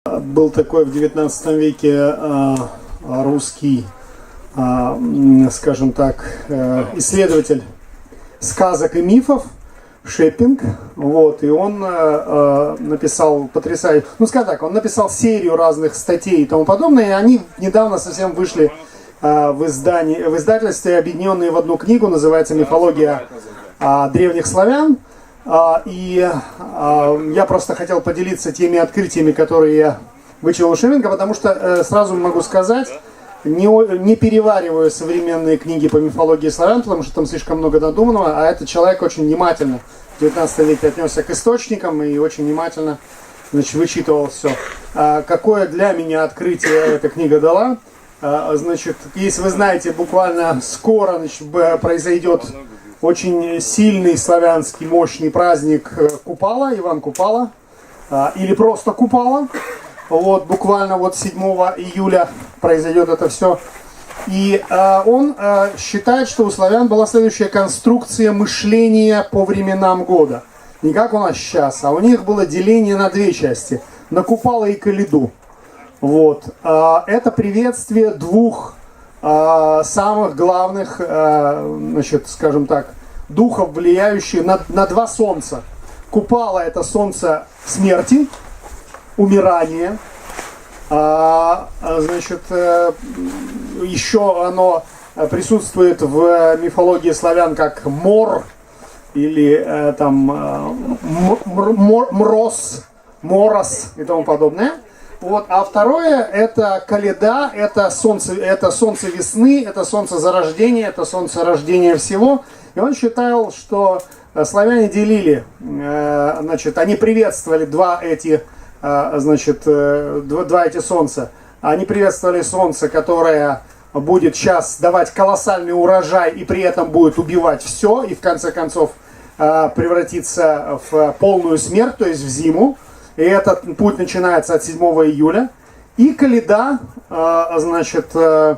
Был такой в 19 веке русский, скажем так, исследователь сказок и мифов Шеппинг, вот, и он написал потрясающий, скажем так, он написал серию разных статей и тому подобное, и они недавно совсем вышли в издательстве, объединенные в одну книгу, называется «Мифология древних славян». И я просто хотел поделиться теми открытиями, которые я вычел у Шеппинга, потому что сразу могу сказать, не перевариваю современные книги по мифологии славян, потому что там слишком много надуманного, а этот человек очень внимательно в 19 веке отнесся к источникам и очень внимательно, значит, вычитывал все. Какое для меня открытие эта книга дала? Значит, если вы знаете, буквально скоро, значит, произойдет очень сильный славянский мощный праздник Купала, Иван Купала, или просто Купала. Вот, буквально вот 7 июля произойдет это все. И он считает, что у славян была следующая конструкция мышления по временам года. Не как у нас сейчас, а у них было деление на две части. На Купала и Калиду. Вот. Это приветствие двух самых главных, значит, скажем так, духов, влияющих на два солнца. Купала — это солнце смерти, умирания. Значит, еще оно присутствует в мифологии славян как Мор или там Мроз, Морос и тому подобное. Вот. А второе — это Каледа, это солнце весны, это солнце зарождения, это солнце рождения всего. И он считал, что славяне делили, значит, они приветствовали два эти солнца. Они приветствовали солнце, которое будет сейчас давать колоссальный урожай и при этом будет убивать все, и в конце концов превратиться в полную смерть, то есть в зиму. И этот путь начинается от 7 июля. И Каледа, значит, это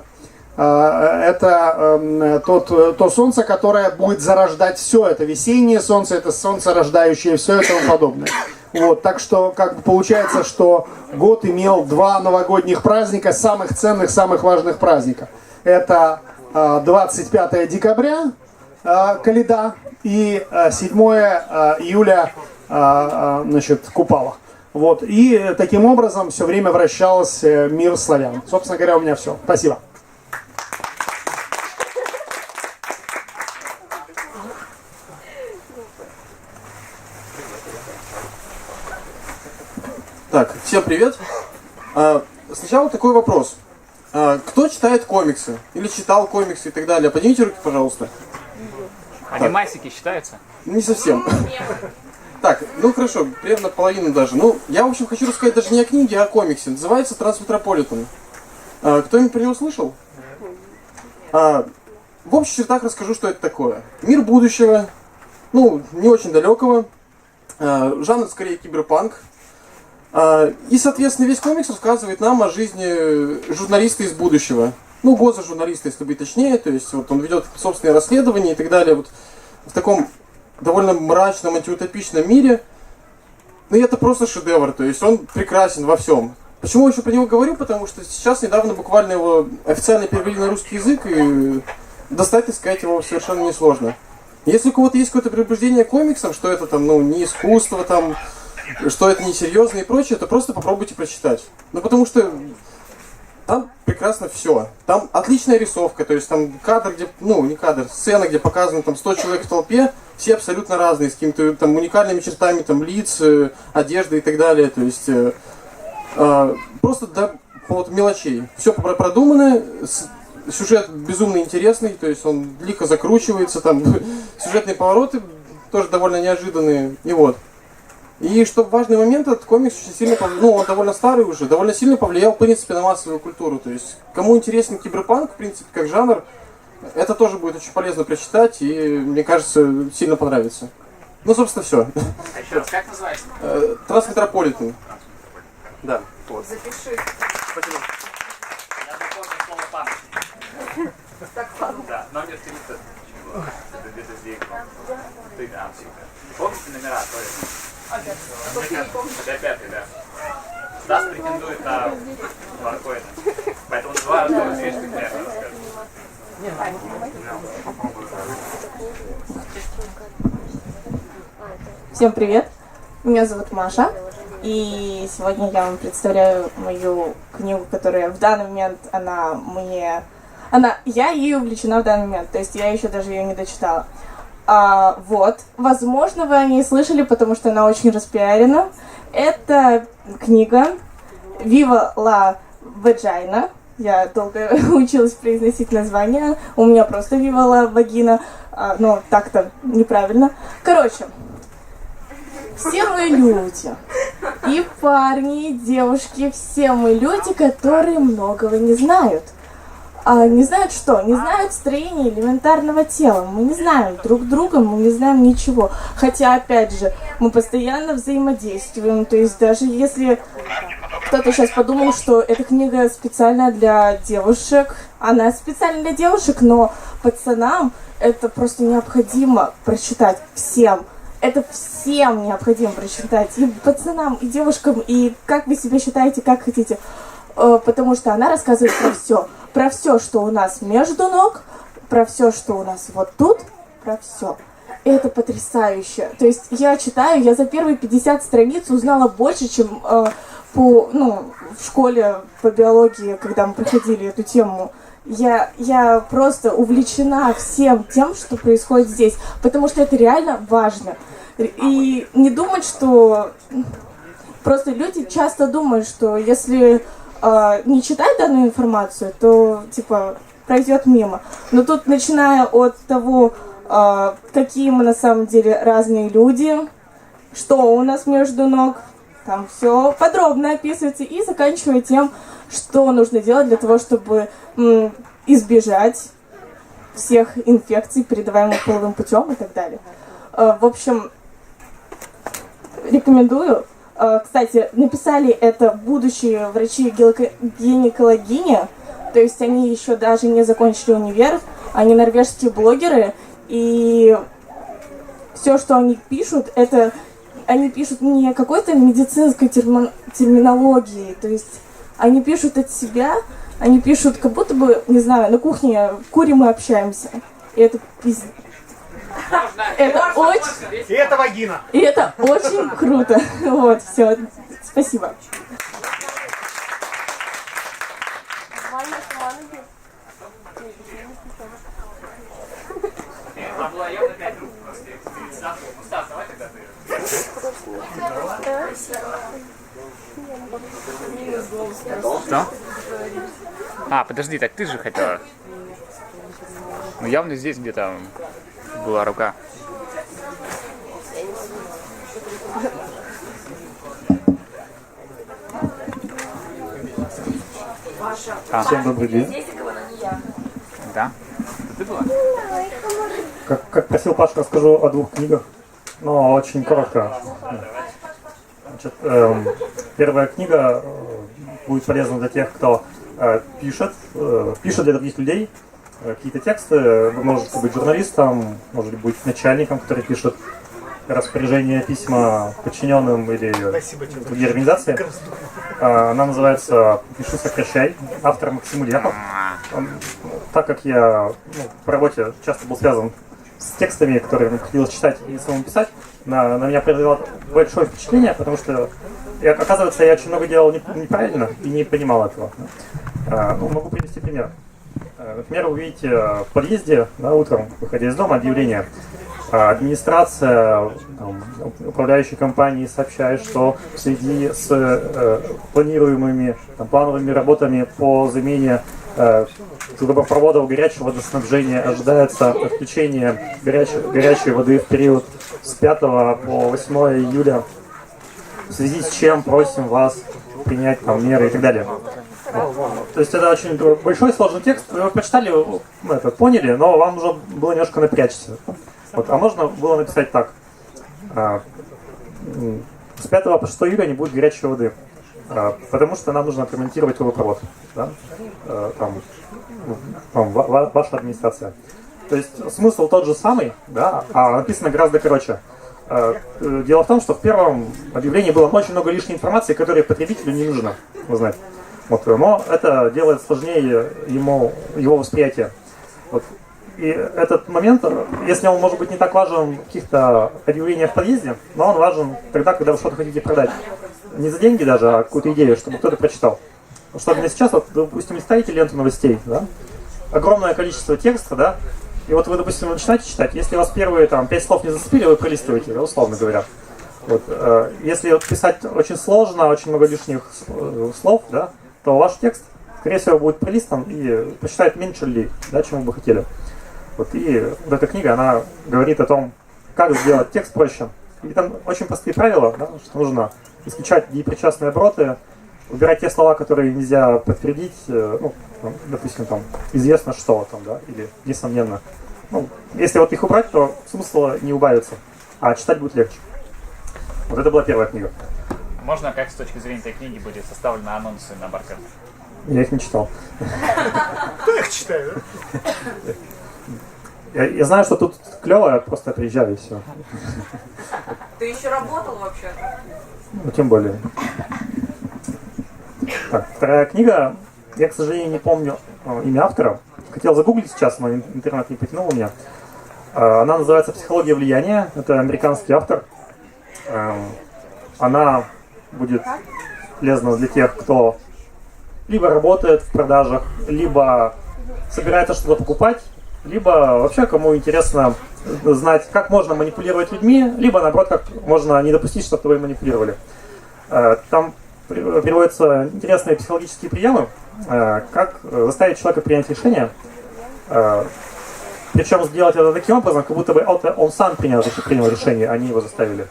то солнце, которое будет зарождать все. Это весеннее солнце, это солнце, рождающее все и тому подобное. Вот, так что как бы получается, что год имел два новогодних праздника, самых ценных, самых важных праздника. Это 25 декабря, Каледа, и 7 июля, значит, Купала. Вот, и таким образом все время вращался мир славян. Собственно говоря, у меня все. Спасибо. Так, всем привет. Сначала такой вопрос. Кто читает комиксы? Или читал комиксы и так далее? Поднимите руки, пожалуйста. Анимасики считаются? Не совсем. Так, ну хорошо, примерно половину даже. Ну, я, в общем, хочу рассказать даже не о книге, а о комиксе. Называется «Трансметрополитен». Кто-нибудь про него слышал? В общих чертах расскажу, что это такое. Мир будущего, ну, не очень далекого. Жанр, скорее, киберпанк. И, соответственно, весь комикс рассказывает нам о жизни журналиста из будущего. Ну, госжурналиста, если быть точнее. То есть, вот он ведет собственные расследования и так далее. Вот в таком довольно мрачном, антиутопичном мире. Ну, и это просто шедевр. То есть, он прекрасен во всем. Почему я еще про него говорю? Потому что сейчас недавно буквально его официально перевели на русский язык. И достать и сказать его совершенно несложно. Если у кого-то есть какое-то предубеждение к комиксам, что это там, ну, не искусство, там, что это несерьезно и прочее, то просто попробуйте прочитать. Ну, потому что там прекрасно все. Там отличная рисовка, то есть там кадр, где, ну, не кадр, сцена, где показано там 100 человек в толпе, все абсолютно разные, с какими-то там уникальными чертами там лиц, одежды и так далее, то есть просто до вот, мелочей. Все продумано, сюжет безумно интересный, то есть он лихо закручивается, там сюжетные повороты тоже довольно неожиданные, и вот. И что важный момент, этот комикс очень сильно, ну, он довольно старый уже, довольно сильно повлиял, в принципе, на массовую культуру. То есть, кому интересен киберпанк, в принципе, как жанр, это тоже будет очень полезно прочитать, и, мне кажется, сильно понравится. Ну, собственно, все. А еще раз, как называется? Трансметрополитен. Да. Вот. Запиши. Спасибо. Я запомнил слово панк. Так, ладно. Да, номер 30. Где-то здесь. Ты, да, помните номера? Ага. Это 5-й, да. Стас претендует на варкоины. Поэтому 2 раза смешных примерно расскажет. Всем привет! Меня зовут Маша, и сегодня я вам представляю мою книгу, которая в данный момент, я ею увлечена в данный момент, то есть я еще даже ее не дочитала. Возможно, вы о ней слышали, потому что она очень распиарена. Это книга Viva la Vagina. Я долго училась произносить название. У меня просто Viva la Vagina, но так-то неправильно. Короче, все мы люди. И парни, и девушки, все мы люди, которые многого не знают. Не знают что? Не знают строение элементарного тела. Мы не знаем друг друга, мы не знаем ничего. Хотя, опять же, мы постоянно взаимодействуем. То есть даже если кто-то сейчас подумал, что эта книга специально для девушек, она специально для девушек, но пацанам это просто необходимо прочитать всем. Это всем необходимо прочитать. И пацанам, и девушкам, и как вы себя считаете, как хотите. Потому что она рассказывает про все. Про все, что у нас между ног, про все, что у нас вот тут, про все. Это потрясающе. То есть я читаю, я за первые 50 страниц узнала больше, чем в школе по биологии, когда мы проходили эту тему. Я просто увлечена всем тем, что происходит здесь, потому что это реально важно. И не думать, что... Просто люди часто думают, что если не читать данную информацию, то, пройдет мимо. Но тут, начиная от того, какие мы на самом деле разные люди, что у нас между ног, там все подробно описывается, и заканчивая тем, что нужно делать для того, чтобы избежать всех инфекций, передаваемых половым путем и так далее. В общем, рекомендую. Кстати, написали это будущие врачи-гинекологини, то есть они еще даже не закончили универ, они норвежские блогеры, и все, что они пишут, это они пишут не какой-то медицинской терминологии, то есть они пишут от себя, они пишут как будто бы, не знаю, на кухне курим и общаемся, и это пиздец. Это очень... И это вагина. И это очень круто. Вот, все. Спасибо. Что? Подожди, так ты же хотела. Ну явно здесь где-то была рука. Всем добрый день. Да? Ты была? Как просил Паша, расскажу о 2 книгах, но очень коротко. Значит, первая книга будет полезна для тех, кто пишет для других людей какие-то тексты. Вы можете быть журналистом, можете быть начальником, который пишет распоряжения, письма подчиненным или другие организации. Она называется «Пишу, сокращай». Автор Максим Ульянов. Так как я по работе часто был связан с текстами, которые мне приходилось читать и самому писать, на меня произвело большое впечатление, потому что, оказывается, я очень много делал неправильно и не понимал этого. Могу привести пример. Например, вы видите в подъезде, утром, выходя из дома, объявление. Администрация управляющей компании сообщает, что в связи с планируемыми плановыми работами по замене трубопроводов горячего водоснабжения ожидается отключение горячей воды в период с 5 по 8 июля, в связи с чем просим вас принять меры и так далее. То есть это очень большой сложный текст, вы его прочитали, поняли, но вам нужно было немножко напрячься. А можно было написать так: с 5 по 6 июля не будет горячей воды, потому что нам нужно отремонтировать трубопровод. Да? Ваша администрация. То есть смысл тот же самый, да, а написано гораздо короче. Дело в том, что в первом объявлении было очень много лишней информации, которая потребителю не нужно узнать. Вот, но это делает сложнее его восприятие. Вот. И этот момент, если он может быть не так важен в каких-то объявлениях в подъезде, но он важен тогда, когда вы что-то хотите продать. Не за деньги даже, а какую-то идею, чтобы кто-то прочитал. Что для сейчас, вот, допустим, листаете ленту новостей, да? Огромное количество текста, да? И вот вы, допустим, начинаете читать, если вас первые там 5 слов не зацепили, вы пролистываете, да, условно говоря. Вот, если писать очень сложно, очень много лишних слов, да, то ваш текст, скорее всего, будет пролистан и прочитает меньше людей, да, чем вы бы хотели. Вот, и вот эта книга, она говорит о том, как сделать текст проще. И там очень простые правила, да, что нужно исключать депричастные обороты, выбирать те слова, которые нельзя подтвердить, ну, там, допустим, там, известно что, там, да, или несомненно. Ну, если вот их убрать, то смысла не убавится, а читать будет легче. Вот это была первая книга. Можно, как с точки зрения этой книги будет составлены анонсы на Баркас? Я их не читал. Кто их читает, да? Я знаю, что тут клево, я просто приезжаю и все. Ты еще работал вообще? Ну, тем более. Так, вторая книга. Я, к сожалению, не помню имя автора. Хотел загуглить сейчас, но интернет не потянул у меня. Она называется «Психология влияния». Это американский автор. Она будет полезна для тех, кто либо работает в продажах, либо собирается что-то покупать, либо вообще кому интересно знать, как можно манипулировать людьми, либо наоборот, как можно не допустить, чтобы вы манипулировали. Там приводятся интересные психологические приемы, как заставить человека принять решение, причем сделать это таким образом, как будто бы он сам принял решение, а не его заставили.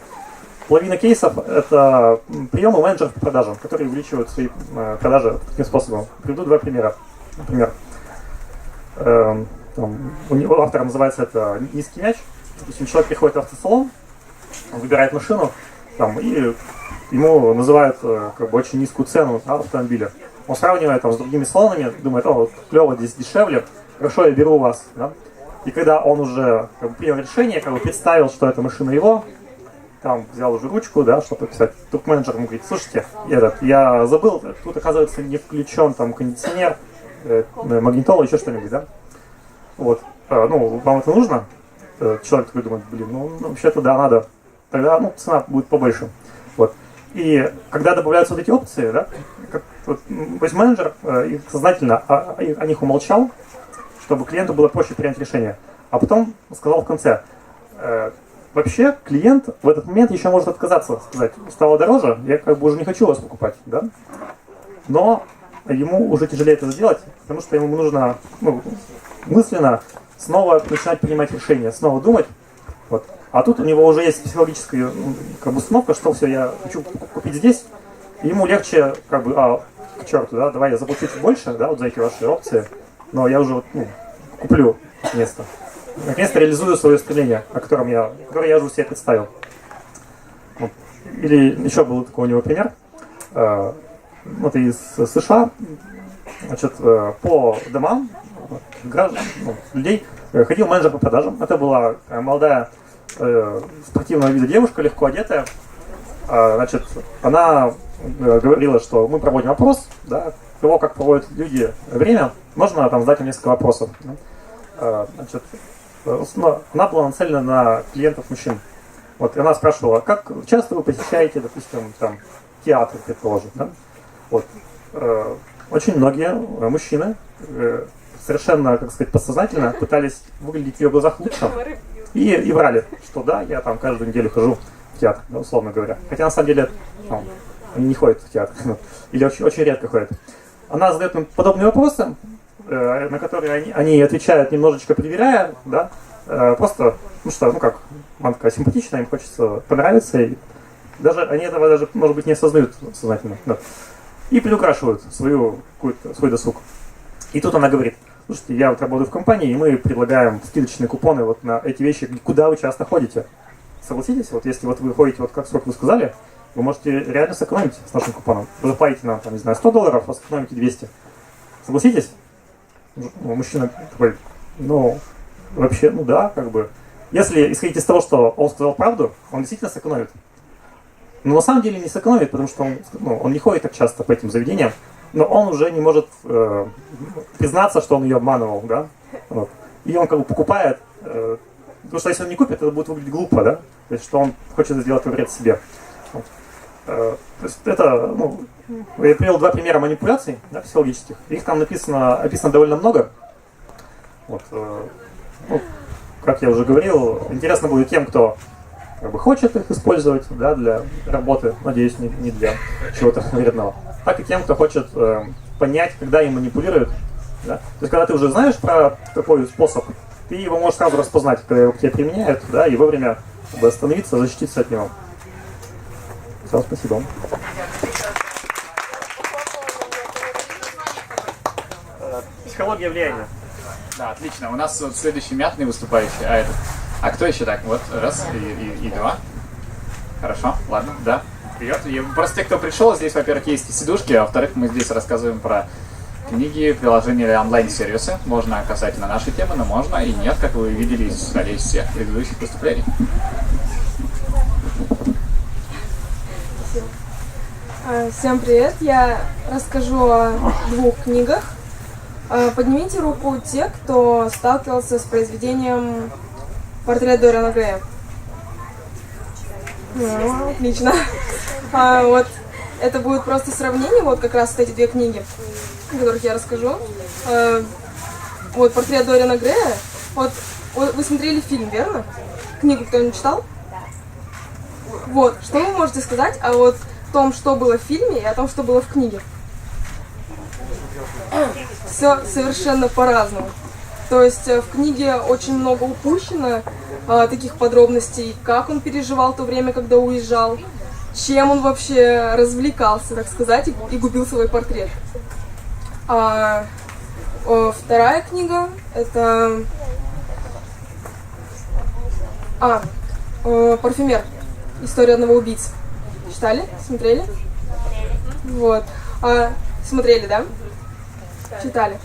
Половина кейсов — это приемы менеджеров по продажам, которые увеличивают свои продажи таким способом. Приведу два примера. Например, у него автора называется это «Низкий мяч». Допустим, человек приходит в автосалон, он выбирает машину, там, и ему называют как бы очень низкую цену автомобиля. Он сравнивает там с другими салонами, думает: о, клево, здесь дешевле, хорошо, я беру у вас. Да? И когда он уже как бы принял решение, как бы представил, что эта машина его, там взял уже ручку, да, чтобы написать, тут менеджер ему говорит: слушайте, я забыл, тут оказывается не включен там кондиционер, магнитола, еще что-нибудь, да. Вот, ну, вам это нужно? Человек такой думает: блин, ну вообще-то да, надо. Тогда, ну, цена будет побольше. Вот. И когда добавляются вот эти опции, да, вот, то есть менеджер их сознательно о них умолчал, чтобы клиенту было проще принять решение. А потом сказал в конце: вообще клиент в этот момент еще может отказаться, сказать: стало дороже, я как бы уже не хочу вас покупать, да? Но ему уже тяжелее это сделать, потому что ему нужно, ну, мысленно снова начинать принимать решения, снова думать. Вот. А тут у него уже есть психологическая как бы установка, что все, я хочу купить здесь, и ему легче, как бы, к черту, да, давай я заплачу чуть больше, да, вот за эти ваши опции, но я уже вот, ну, куплю место. Наконец-то реализую свое стремление, которое я уже себе представил. Вот. Или еще был такой у него пример. Вот из США, значит, по домам граждан, людей ходил менеджер по продажам. Это была молодая спортивного вида девушка, легко одетая. Значит, она говорила, что мы проводим опрос, да, того, как проводят люди время, можно там задать им несколько вопросов. Значит, она была нацелена на клиентов мужчин. Вот, и она спрашивала: как часто вы посещаете, допустим, там, театр, предположим, да? Вот. Очень многие мужчины совершенно, как сказать, подсознательно пытались выглядеть в ее глазах лучше и врали, что да, я там каждую неделю хожу в театр, да, условно говоря. Хотя на самом деле там, они не ходят в театр, или очень, очень редко ходят. Она задает им подобные вопросы, на которые они отвечают, немножечко проверяя, да, просто, ну что, ну как, она такая симпатичная, им хочется понравиться, и даже они этого даже, может быть, не осознают сознательно, да, и приукрашивают свой досуг. И тут она говорит: слушайте, я вот работаю в компании, и мы предлагаем скидочные купоны вот на эти вещи, куда вы часто ходите. Согласитесь, вот если вот вы ходите, вот как сколько вы сказали, вы можете реально сэкономить с нашим купоном. Вы заплатите нам, там, не знаю, $100, а сэкономите 200. Согласитесь? Мужчина такой: ну, вообще, ну да, как бы. если исходить из того, что он сказал правду, он действительно сэкономит. Но на самом деле не сэкономит, потому что он не ходит так часто по этим заведениям, но он уже не может признаться, что он ее обманывал, да? Вот. И он как бы покупает, потому что если он не купит, это будет выглядеть глупо, да? То есть, что он хочет сделать вред себе. Вот. То есть это, я привел 2 примера манипуляций, да, психологических. Их там описано довольно много. Вот, как я уже говорил, интересно будет тем, кто как бы хочет их использовать, да, для работы, надеюсь, не для чего-то вредного, так и тем, кто хочет понять, когда им манипулируют. Да? То есть, когда ты уже знаешь про такой способ, ты его можешь сразу распознать, когда его к тебе применяют, да, и вовремя как бы остановиться, защититься от него. Все, спасибо. Психология влияния. Да, отлично. У нас вот следующий мятный выступающий, а кто еще так? Вот, раз и два. Хорошо, ладно, да. Вперед. И просто те, кто пришел, здесь, во-первых, есть сидушки, а во-вторых, мы здесь рассказываем про книги, приложения или онлайн-сервисы. Можно касательно нашей темы, но можно и нет, как вы видели из всех предыдущих выступлений. Всем привет! Я расскажу о 2 книгах. Поднимите руку те, кто сталкивался с произведением «Портрет Дориана Грея». Отлично. Вот это будет просто сравнение, вот как раз эти 2 книги, о которых я расскажу. Вот «Портрет Дориана Грея». Вот вы смотрели фильм, верно? Книгу кто-нибудь читал? Вот, что вы можете сказать о вот том, что было в фильме, и о том, что было в книге? Все совершенно по-разному. То есть в книге очень много упущено таких подробностей, как он переживал то время, когда уезжал, чем он вообще развлекался, так сказать, и губил свой портрет. Вторая книга — это «Парфюмер. История одного убийцы». Читали? Смотрели? Вот. Смотрели, да? Читали.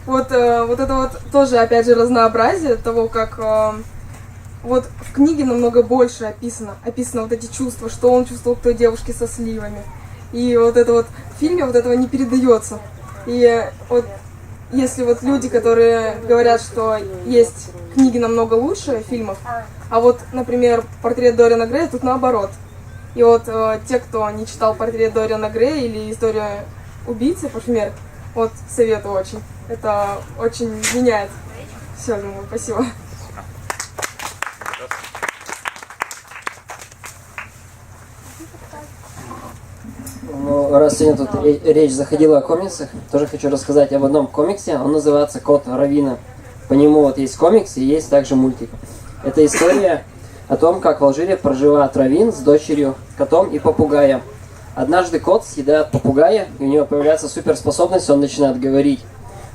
Вот это вот тоже, опять же, разнообразие того, как вот в книге намного больше описано вот эти чувства, что он чувствовал к той девушке со сливами. И вот это вот в фильме вот этого не передается. И вот если вот люди, которые говорят, что есть книги намного лучше фильмов, а вот, например, «Портрет Дориана Грея» тут наоборот. И вот те, кто не читал «Портрет Дориана Грея» или «Историю убийцы», парфюмер, вот советую очень. Это очень меняет. Все, думаю, спасибо. Ну, раз сегодня тут речь заходила о комиксах, тоже хочу рассказать об одном комиксе. Он называется «Кот Раввина». По нему вот есть комикс и есть также мультик. Это история о том, как в Алжире проживает Раввин с дочерью, котом и попугаем. Однажды кот съедает попугая, и у него появляется суперспособность, он начинает говорить.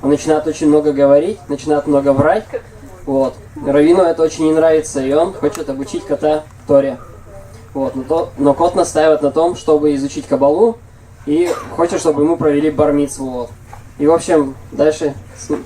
Он начинает очень много говорить, начинает много врать. Вот. Раввину это очень не нравится, и он хочет обучить кота Торе. Вот. Но кот настаивает на том, чтобы изучить кабалу, и хочет, чтобы ему провели бар-мицву. Вот. И, в общем, дальше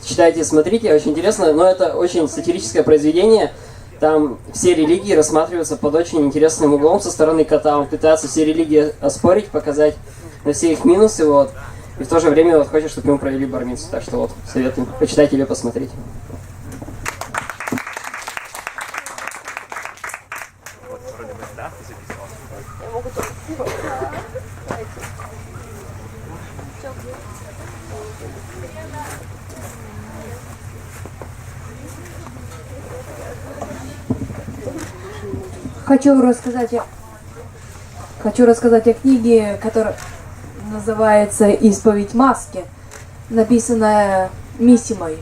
читайте, смотрите, очень интересно. Но это очень сатирическое произведение. Там все религии рассматриваются под очень интересным углом со стороны кота. Он пытается все религии оспорить, показать на все их минусы. Вот. И в то же время вот хочет, чтобы ему провели бар-мицву. Так что вот, советую почитать или посмотреть. Хочу рассказать о книге, которая называется «Исповедь маски», написанная Мисимой.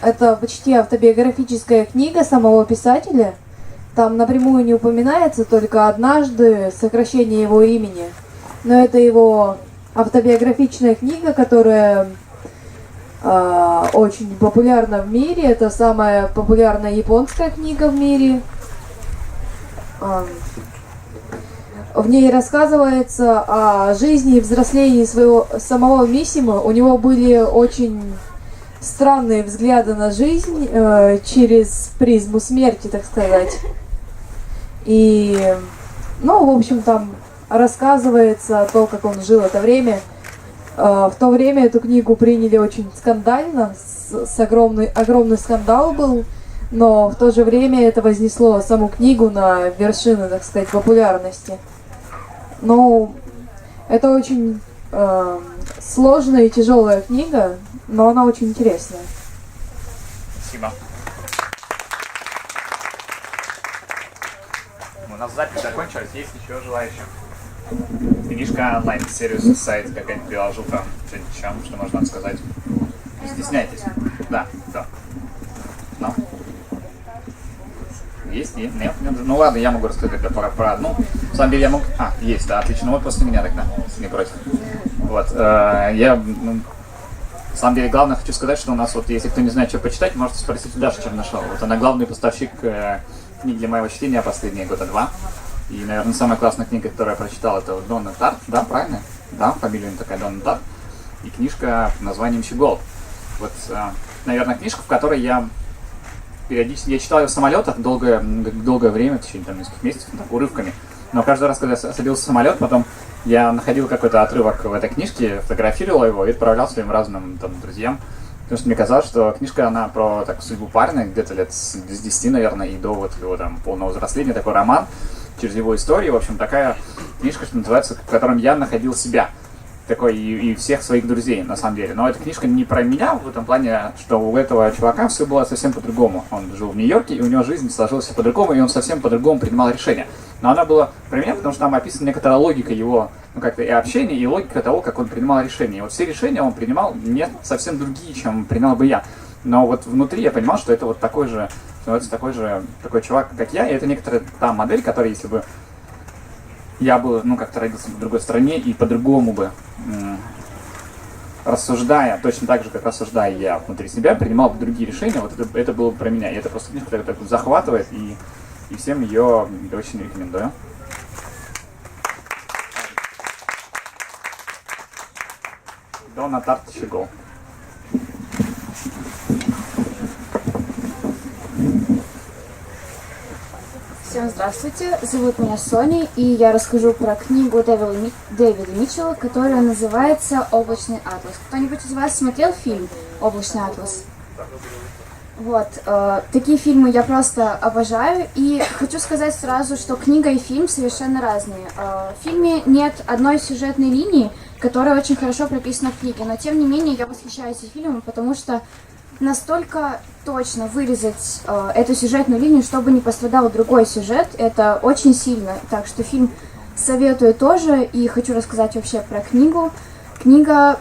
Это почти автобиографическая книга самого писателя. Там напрямую не упоминается, только однажды сокращение его имени. Но это его автобиографичная книга, которая очень популярна в мире. Это самая популярная японская книга в мире. В ней рассказывается о жизни и взрослении своего самого Мисима. У него были очень странные взгляды на жизнь через призму смерти, так сказать. И, ну, в общем, там рассказывается о том, как он жил это время. В то время эту книгу приняли очень скандально, огромный скандал был, но в то же время это вознесло саму книгу на вершины, так сказать, популярности. Но это очень сложная и тяжелая книга, но она очень интересная. Спасибо. У нас запись закончилась, есть еще желающие. Книжка онлайн, сервис, сайт какая-нибудь приложу там, что-нибудь, что можно вам сказать. Не стесняйтесь. Да, да. Ну? Есть? Нет? Ну ладно, я могу рассказать тогда про одну. На самом деле я могу... есть, да, отлично. Вот после меня тогда, если не против. Вот. На самом деле, главное хочу сказать, что у нас вот, если кто не знает, что почитать, можете спросить у Даши Чернышова. Вот она главный поставщик книг для моего чтения последние года 2. И, наверное, самая классная книга, которую я прочитал, это Донна Тарт, да, правильно? Да, фамилия у нее такая, Донна Тарт. И книжка под названием «Щеголд». Вот, наверное, книжка, в которой я периодически... Я читал ее в самолетах долгое время, в течение нескольких месяцев, так, урывками. Но каждый раз, когда я садился в самолет, потом я находил какой-то отрывок в этой книжке, фотографировал его и отправлял своим разным там, друзьям. Потому что мне казалось, что книжка, она про так, судьбу парня, где-то лет с 10, наверное, и до вот его там полного взросления, такой роман через его историю. В общем, такая книжка, что называется, в котором я находил себя. Такой и всех своих друзей, на самом деле. Но эта книжка не про меня в этом плане, что у этого чувака все было совсем по-другому. Он жил в Нью-Йорке, и у него жизнь сложилась по-другому, и он совсем по-другому принимал решения. Но она была про меня, потому что там описана некоторая логика его, ну как-то и общения, и логика того, как он принимал решения. И вот все решения он принимал не совсем другие, чем принимал бы я. Но вот внутри я понимал, что это вот такой чувак, как я, и это некоторая та модель, которая, если бы я бы, ну, как-то родился в другой стране и по-другому бы, рассуждая, точно так же, как рассуждая я внутри себя, принимал бы другие решения, вот это было бы про меня. И это просто книжка так захватывает, и всем ее очень рекомендую. Донна Тарт Щеголд. Всем здравствуйте, зовут меня Соня, и я расскажу про книгу Дэвида Митчелла, которая называется «Облачный атлас». Кто-нибудь из вас смотрел фильм «Облачный атлас»? Вот, такие фильмы я просто обожаю, и хочу сказать сразу, что книга и фильм совершенно разные. В фильме нет одной сюжетной линии, которая очень хорошо прописана в книге, но тем не менее я восхищаюсь этим фильмом, потому что настолько точно вырезать эту сюжетную линию, чтобы не пострадал другой сюжет, это очень сильно. Так что фильм советую тоже, и хочу рассказать вообще про книгу. Книга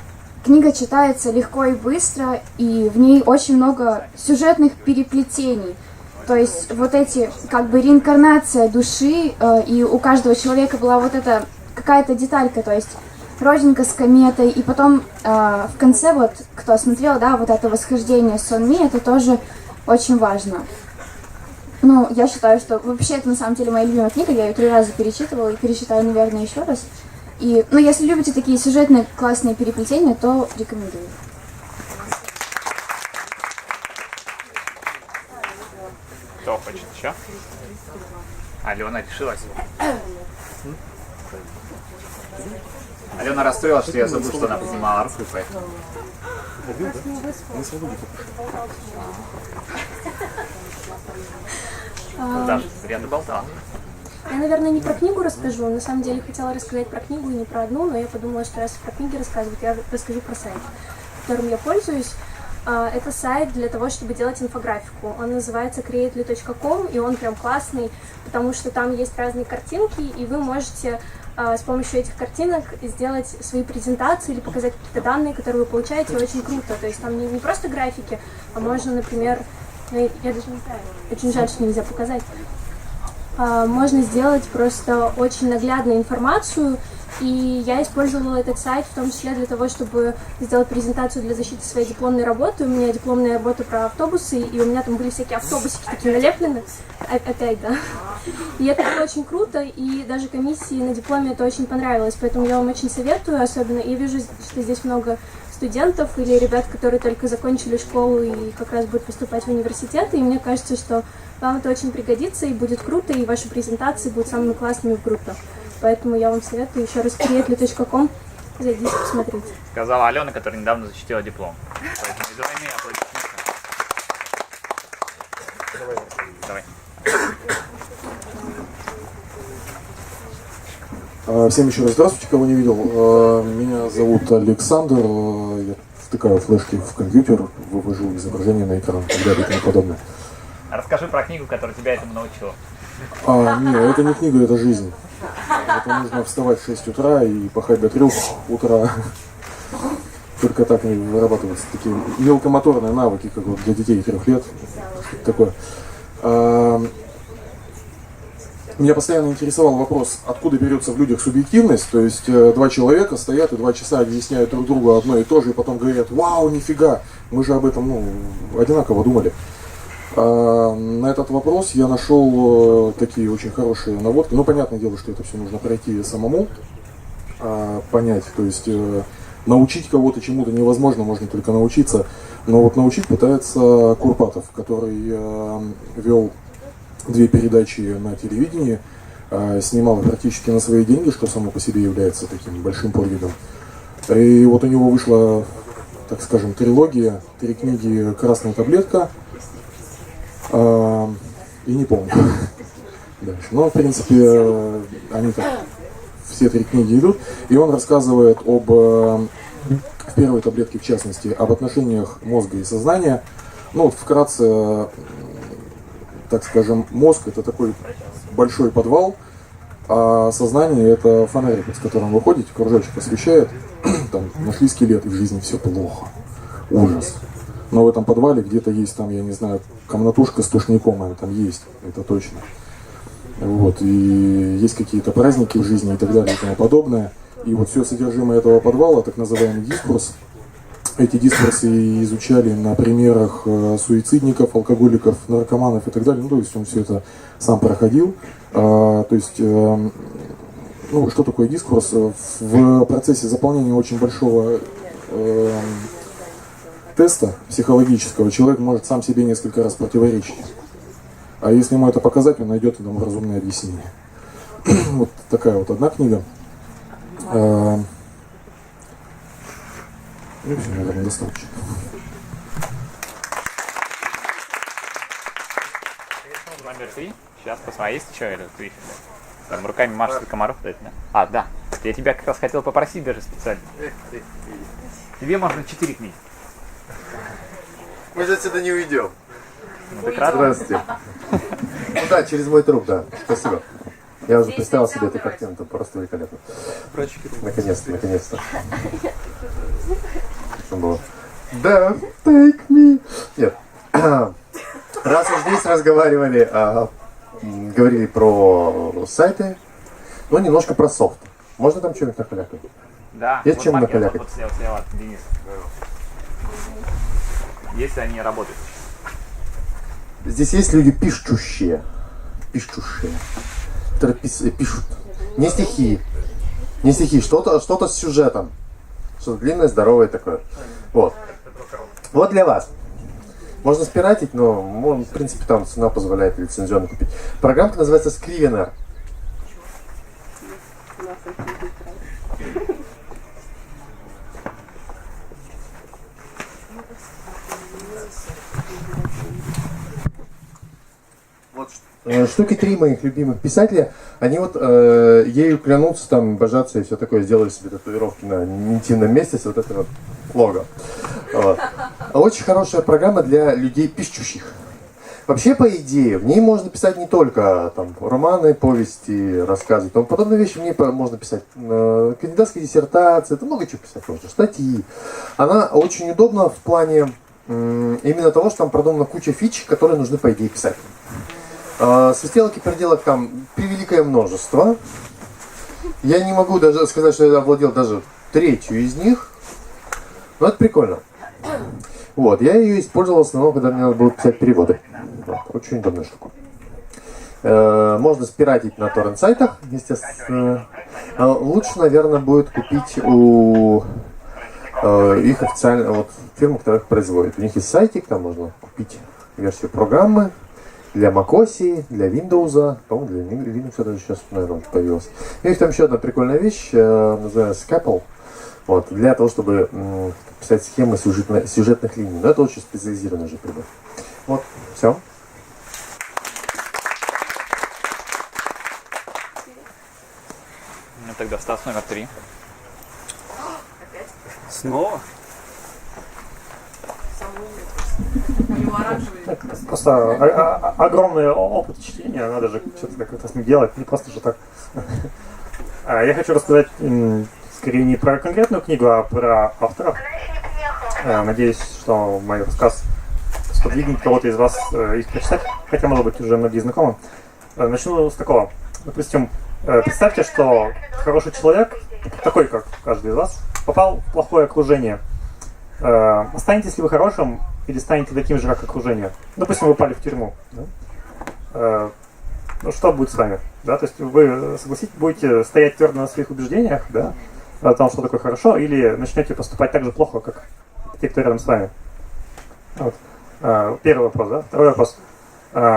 читается легко и быстро, и в ней очень много сюжетных переплетений. То есть вот эти, как бы, реинкарнация души, и у каждого человека была вот эта какая-то деталька, то есть родинка с кометой, и потом в конце, вот, кто смотрел, да, вот это восхождение Сонми, это тоже очень важно. Ну, я считаю, что вообще это на самом деле моя любимая книга, я ее 3 раза перечитывала и перечитаю, наверное, еще раз. И, ну, если любите такие сюжетные классные переплетения, то рекомендую. Кто хочет еще? Алена решилась. Алена расстроилась, что я забыл, что она поднимала арфу, поэтому... Даже зря доболтала. Я, наверное, не про книгу расскажу. На самом деле хотела рассказать про книгу и не про одну, но я подумала, что раз про книги рассказывать, я расскажу про сайт, которым я пользуюсь. Это сайт для того, чтобы делать инфографику. Он называется creately.com, и он прям классный, потому что там есть разные картинки, и вы можете с помощью этих картинок сделать свои презентации или показать какие-то данные, которые вы получаете, очень круто. То есть там не просто графики, а можно, например, я даже не знаю, очень жаль, что нельзя показать. Можно сделать просто очень наглядную информацию, И я использовала этот сайт в том числе для того, чтобы сделать презентацию для защиты своей дипломной работы. У меня дипломная работа про автобусы, и у меня там были всякие автобусики такие налеплены. Опять, да. И это было очень круто, и даже комиссии на дипломе это очень понравилось. Поэтому я вам очень советую, особенно. Я вижу, что здесь много студентов или ребят, которые только закончили школу и как раз будут поступать в университеты. И мне кажется, что вам это очень пригодится, и будет круто, и ваши презентации будут самыми классными в группе. Поэтому я вам советую еще раз приятли.com, зайдите, посмотрите. Сказала Алена, которая недавно защитила диплом. Поэтому взаимные аплодисменты. Давай. Всем еще раз здравствуйте, кого не видел. Меня зовут Александр. Я втыкаю флешки в компьютер, вывожу изображение на экран и так далее и тому подобное. Расскажи про книгу, которая тебя этому научила. Нет, это не книга, это жизнь. Это нужно вставать в 6 утра и пахать до 3 утра. Только так не вырабатываются такие мелкомоторные навыки, как вот для детей 3 лет. Что-то такое. Меня постоянно интересовал вопрос, откуда берется в людях субъективность. То есть 2 человека стоят и 2 часа объясняют друг другу одно и то же, и потом говорят: вау, нифига, мы же об этом одинаково думали. На этот вопрос я нашел такие очень хорошие наводки. Ну, понятное дело, что это все нужно пройти самому, понять. То есть научить кого-то чему-то невозможно, можно только научиться. Но вот научить пытается Курпатов, который вел 2 передачи на телевидении, снимал практически на свои деньги, что само по себе является таким большим подвигом. И вот у него вышла, так скажем, трилогия, 3 книги «Красная таблетка». И не помню дальше. Но, в принципе, они так, все 3 книги идут. И он рассказывает в первой таблетке, в частности, об отношениях мозга и сознания. Ну, вот вкратце, так скажем, мозг — это такой большой подвал, а сознание — это фонарик, с которым вы ходите, кружочек освещает. Там нашли скелет, и в жизни все плохо. Ужас. Но в этом подвале где-то есть, там, я не знаю, комнатушка с тушником, она там есть, это точно. Вот, и есть какие-то праздники в жизни и так далее и тому подобное. И вот все содержимое этого подвала, так называемый дискурс, эти дискурсы изучали на примерах суицидников, алкоголиков, наркоманов и так далее. Ну, то есть он все это сам проходил. То есть, что такое дискурс? В процессе заполнения очень большого теста психологического человек может сам себе несколько раз противоречить. А если ему это показать, он найдет этому разумное объяснение. Вот такая вот одна книга. И все, наверное, достаточно. Номер 3. Сейчас посмотри, есть еще это ты там руками машешь комаров, да? Да. Я тебя как раз хотел попросить даже специально. Тебе можно 4 книги. Мы же отсюда не уйдем. Здравствуйте. Ну да, через мой труп, да. Спасибо. Я уже представил себе эту картину, это просто великолепно. Наконец-то. Что было? Да, take me. Нет. Раз уж здесь разговаривали, говорили про сайты, но немножко про софт. Можно там что-нибудь накалякать? Да. Есть чем накалякать? Вот слева, Денис. Если они работают. Здесь есть люди пишущие, которые пишут. Не стихи, что-то с сюжетом. Что-то длинное, здоровое такое. Вот. Вот для вас. Можно спиратить, но, в принципе, там цена позволяет лицензионно купить. Программка называется Scrivener. Штуки 3 моих любимых писателя, они вот ею клянутся, там, божатся и все такое, сделали себе татуировки на интимном месте с вот этого вот лого. Вот. Очень хорошая программа для людей пишущих. Вообще, по идее, в ней можно писать не только там, романы, повести, рассказы, и тому подобные вещи. В ней можно писать кандидатские диссертации, это много чего писать можно, статьи. Она очень удобна в плане именно того, что там продумана куча фич, которые нужны, по идее, писателям. Свистелок и переделок там превеликое множество. Я не могу даже сказать, что я овладел даже третью из них. Но это прикольно. Вот, я ее использовал в основном, когда мне надо было писать переводы. Вот, очень удобная штука. Можно спиратить на торрент-сайтах, естественно. Лучше, наверное, будет купить у их официально, вот, фирмы, которая их производит. У них есть сайтик, там можно купить версию программы для macOS, для Windows, по-моему, для Linux даже сейчас, наверное, появилась. И у них там еще одна прикольная вещь, называется Scapel. Вот, для того, чтобы писать схемы сюжетных линий. Но это очень специализированный же прибор. Вот, все. Ну тогда Стас номер 3. Снова? Просто огромный опыт чтения, надо же что-то как-то с ним делать, не просто же так. Я хочу рассказать скорее не про конкретную книгу, а про авторов. Надеюсь, что мой рассказ сподвигнет кого-то из вас их прочитать, хотя, может быть, уже многие знакомы. Начну с такого. Допустим, представьте, что хороший человек, такой, как каждый из вас, попал в плохое окружение. Останетесь ли вы хорошим или станете таким же, как окружение? Допустим, вы попали в тюрьму. Да? Ну, что будет с вами? Да? То есть вы, согласитесь, будете стоять твердо на своих убеждениях, да? О том, что такое хорошо, или начнете поступать так же плохо, как те, кто рядом с вами. Вот. Первый вопрос, да? Второй вопрос.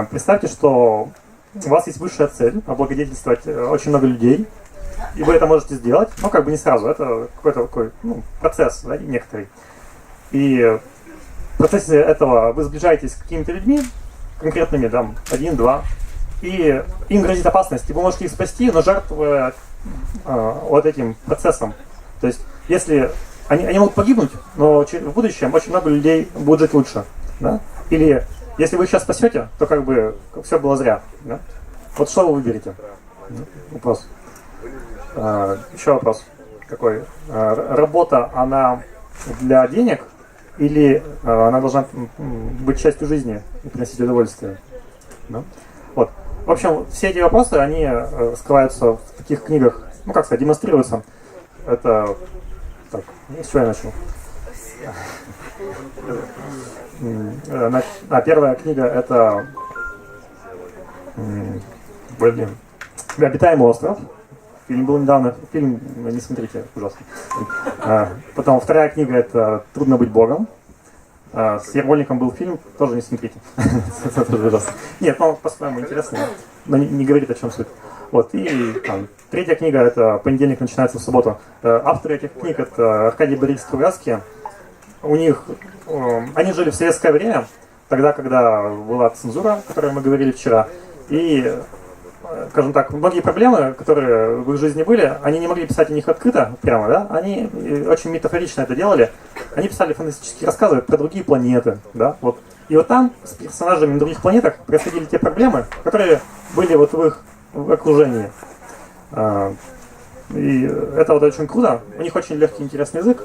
Представьте, что у вас есть высшая цель облагодетельствовать очень много людей, и вы это можете сделать, но как бы не сразу, это какой-то такой процесс, да, некоторый. И в процессе этого вы сближаетесь с какими-то людьми, конкретными, там, 1-2, и им грозит опасность, и вы можете их спасти, но жертвуя вот этим процессом. То есть, если они могут погибнуть, но в будущем очень много людей будут жить лучше. Да? Или если вы их сейчас спасете, то как бы все было зря. Да? Вот что вы выберете? Вопрос. Еще вопрос. Какой? Работа, она для денег или она должна быть частью жизни и приносить удовольствие? Да? Вот. В общем, все эти вопросы, они раскрываются в таких книгах, ну как сказать, демонстрируются. Это... Так, с чего я начал? Первая книга это... «Обитаемый остров». Фильм был недавно. Фильм не смотрите, ужасно. Потом вторая книга это «Трудно быть Богом». С Ермольником был фильм, тоже не смотрите. Это тоже ужасно. Нет, он по-своему интересный, но не говорит, о чем суть. Вот, и там, третья книга это «Понедельник начинается в субботу». Авторы этих книг это Аркадий Борисович Стругацкий. У них, они жили в советское время, тогда, когда была цензура, о которой мы говорили вчера, и, скажем так, многие проблемы, которые в их жизни были, они не могли писать о них открыто, прямо, да, они очень метафорично это делали, они писали фантастические рассказы про другие планеты, да, вот. И вот там с персонажами на других планетах происходили те проблемы, которые были вот в их окружении. И это вот очень круто, у них очень легкий, интересный язык.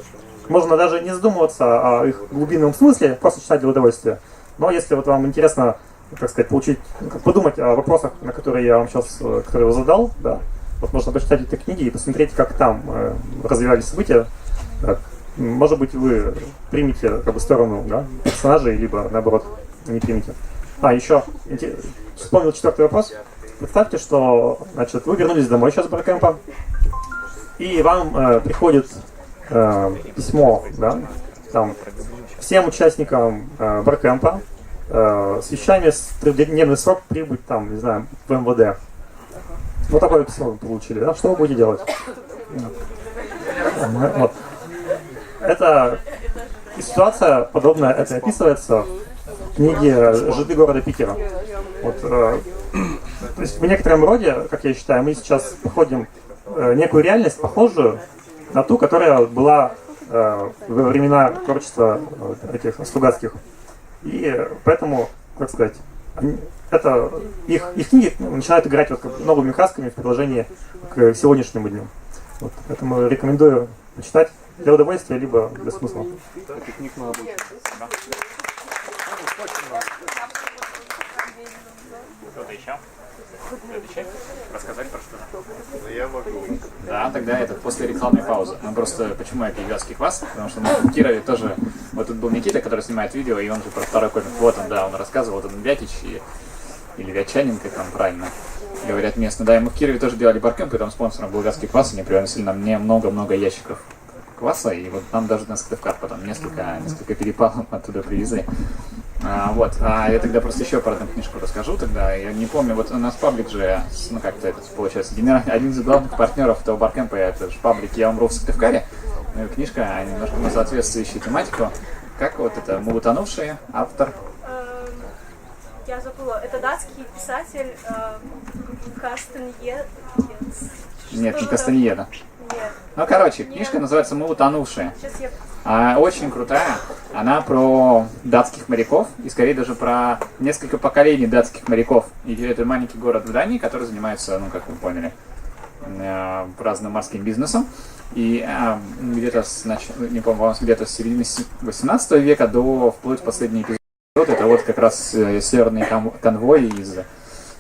Можно даже не задумываться о их глубинном смысле, просто читать для удовольствия. Но если вот вам интересно, так сказать, подумать о вопросах, на которые я вам сейчас, которые я задал, да, вот можно почитать эти книги и посмотреть, как там развивались события. Так, может быть, вы примете как бы сторону, да, персонажей, либо наоборот не примете. Еще вспомнил четвертый вопрос. Представьте, что, значит, вы вернулись домой сейчас с баркэмпа, и вам приходит письмо, да, там, всем участникам баркэмпа с вещами с трехдневный срок прибыть там, не знаю, в МВД. Вот такое письмо вы получили, да? Что вы будете делать? Вот. Это ситуация подобная, это описывается в книге «Жиды города Питера». Вот, то есть в некотором роде, как я считаю, мы сейчас проходим некую реальность, похожую на ту, которая была во времена творчества этих Стругацких. И поэтому, как сказать, их книги начинают играть вот как новыми красками в приложении к сегодняшнему дню. Вот, поэтому рекомендую почитать для удовольствия, либо для смысла. Кто-то еще? Рассказать про что-то? Я могу. Да, тогда это после рекламной паузы. Ну просто почему я пью вятский квас? Потому что в Кирове тоже, вот тут был Никита, который снимает видео, и он же про второй комик. Вот он, да, он рассказывал, вот он Вятич или Вятчанин, как там правильно говорят местно. Да, и мы в Кирове тоже делали баркемп, и там спонсором был вятский квас, они приносили нам много-много ящиков кваса, и вот нам даже на Сыктывкар потом несколько перепалов оттуда привезли. Я тогда просто еще про одну книжку расскажу тогда. Я не помню, вот у нас паблик же, ну как-то это получается, один из главных партнеров этого баркемпа, это же паблик «Я умру в Сыктывкаре». Ну и книжка немножко на соответствующую тематику. Как вот это «Мы утонувшие», автор? Я забыла, это датский писатель Карстен Йенс. Нет, не Кастаньеда. Нет. Ну, короче, книжка называется «Мы утонувшие». Сейчас я... Очень крутая. Она про датских моряков, и скорее даже про несколько поколений датских моряков. И это маленький город в Дании, который занимается, ну, как вы поняли, разным морским бизнесом. И где-то где-то с середины 18 века до вплоть последний эпизод, это вот как раз северный конвой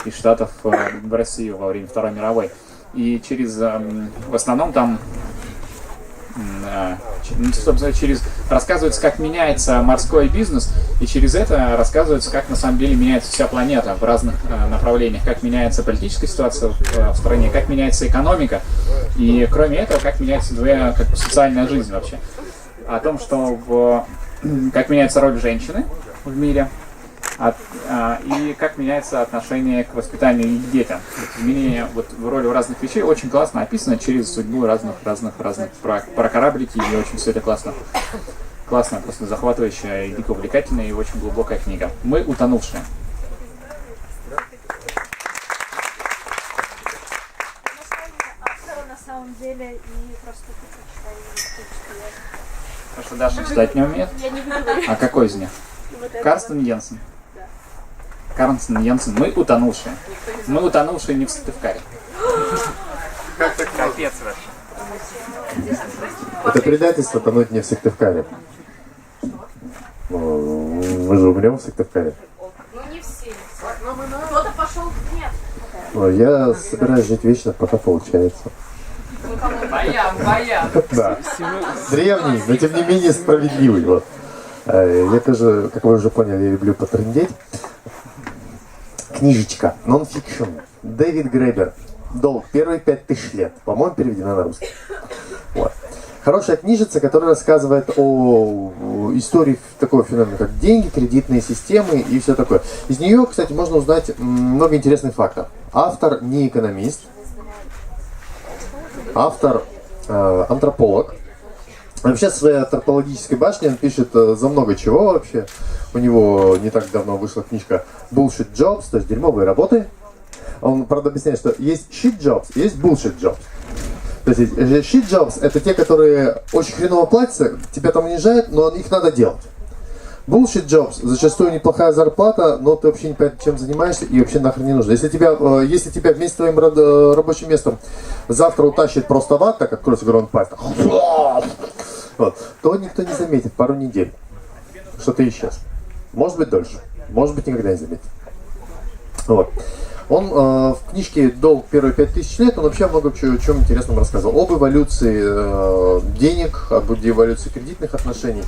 из Штатов в Россию во время Второй мировой. И в основном там рассказывается, как меняется морской бизнес, и через это рассказывается, как на самом деле меняется вся планета в разных направлениях, как меняется политическая ситуация в стране, как меняется экономика, и кроме этого, как меняется социальная жизнь вообще. О том, что как меняется роль женщины в мире, и как меняется отношение к воспитанию и к детям. Изменение в роли разных вещей очень классно описано через судьбу разных про кораблики, и очень все это классно, просто захватывающая и дико увлекательная и очень глубокая книга. «Мы утонувшие». На самом деле, и просто прочитали. Потому что Даша читать не умеет? Я не выговорю. А какой из них? Карстен Йенсен. Карстен Йенсен. «Мы утонувшие». Мы утонувшие не в Сыктывкаре. Капец вообще. Это предательство тонуть не в Сыктывкаре. Мы же умрем в Сыктывкаре. Ну не все. Кто-то пошел нет. Я собираюсь жить вечно, пока получается. Баян. Да. Древний, но тем не менее справедливый. Вот. Я тоже, как вы уже поняли, я люблю потрындеть. Книжечка, нон-фикшн, Дэвид Гребер, «Долг. Первые 5000 лет». По-моему, переведена на русский. Вот. Хорошая книжица, которая рассказывает о истории такого феномена, как деньги, кредитные системы и все такое. Из нее, кстати, можно узнать много интересных фактов. Автор не экономист, автор антрополог. Вообще, в своей антропологической башне он пишет за много чего вообще. У него не так давно вышла книжка «Bullshit Jobs», то есть дерьмовые работы. Он, правда, объясняет, что есть shit jobs, есть bullshit jobs. То есть shit jobs — это те, которые очень хреново платятся, тебя там унижают, но их надо делать. Bullshit jobs — зачастую неплохая зарплата, но ты вообще не понимаешь, чем занимаешься, и вообще нахрен не нужно. Если тебя вместе с твоим рабочим местом завтра утащит просто в ад, так как откроется Гранд Пайп, вот, то никто не заметит пару недель, что ты исчез. Может быть дольше, может быть никогда не заметит. Вот. Он в книжке «Долг. Первые 5000 лет» он вообще много чего интересного рассказывал. Об эволюции денег, об эволюции кредитных отношений.